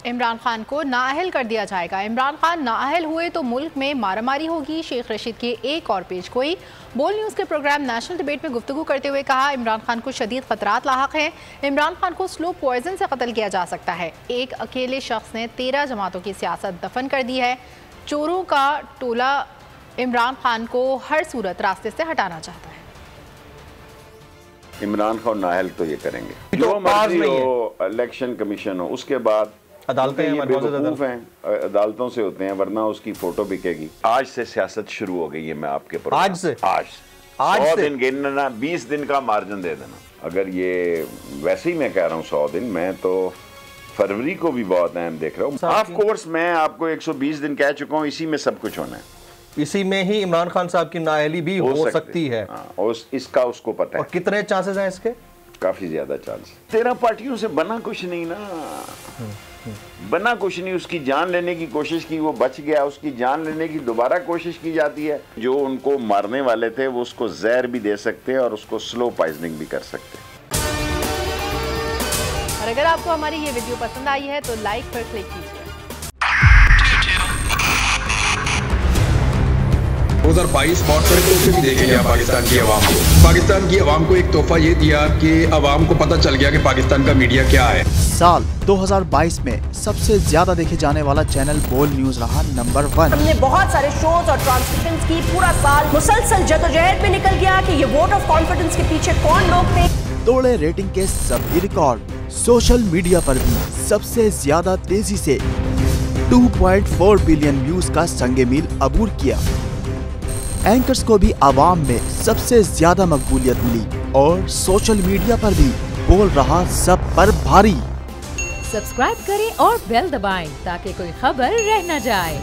इमरान खान को नाअहल कर दिया जाएगा। इमरान खान नाअहल हुए तो मुल्क में मारामारी होगी। शेख रशीद के एक और पेश गोई। बोल न्यूज़ के प्रोग्राम नेशनल डिबेट में गुफ्तगू करते हुए कहा, इमरान खान को शदीद खतरात लाहक हैं। इमरान खान को स्लो पॉइजन से कत्ल किया जा सकता है। एक अकेले शख्स ने 13 जमातों की सियासत दफन कर दी है। चोरों का टोला इमरान खान को हर सूरत रास्ते से हटाना चाहता है। इमरान खान नाअहल तो ये करेंगे, जो मर्जी हो, इलेक्शन कमीशन हो, उसके बाद अदालतें हैं, अदालतों से होते हैं, वरना उसकी फोटो बिकेगी। आज से सियासत शुरू हो गई है। मैं आपके आज से 100 दिन गिनना, 20 दिन का मार्जिन दे देना। अगर ये वैसे ही मैं कह रहा हूँ 100 दिन, मैं तो फरवरी को भी बहुत अहम देख रहा हूँ। ऑफ कोर्स मैं आपको 120 दिन कह चुका हूँ, इसी में सब कुछ होना है। इसी में ही इमरान खान साहब की नाअहली भी हो सकती है। और इसका उसको पता है। और कितने चांसेस हैं इसके? काफी ज्यादा चांस। 13 पार्टियों से बना कुछ नहीं ना, बना कुछ नहीं। उसकी जान लेने की कोशिश की, वो बच गया। उसकी जान लेने की दोबारा कोशिश की जाती है। जो उनको मारने वाले थे वो उसको जहर भी दे सकते हैं और उसको स्लो पॉइजनिंग भी कर सकते हैं। और अगर आपको हमारी ये वीडियो पसंद आई है तो लाइक पर क्लिक कीजिए। 2022 बहुत सारे तोहफे भी देखे गया पाकिस्तान की आवाम को। पाकिस्तान की आवाम को एक तोहफा ये दिया कि आवाम को पता चल गया कि पाकिस्तान का मीडिया क्या है। साल 2022 में सबसे ज्यादा देखे जाने वाला चैनल बोल न्यूज रहा नंबर 1। हमने बहुत सारे शोज और ट्रांसमिशंस की। पूरा साल मुसलसल जदोजहद में निकल गया कि ये वोट ऑफ कॉन्फिडेंस के पीछे कौन लोग थे। तोड़े रेटिंग के सभी रिकॉर्ड। सोशल मीडिया पर भी सबसे ज्यादा तेजी से 2.4 बिलियन व्यूज का संगे मील अबूर किया। एंकर्स को भी आवाम में सबसे ज्यादा मकबूलियत मिली और सोशल मीडिया पर भी बोल रहा सब पर भारी। सब्सक्राइब करें और बेल दबाएं ताकि कोई खबर रह न जाए।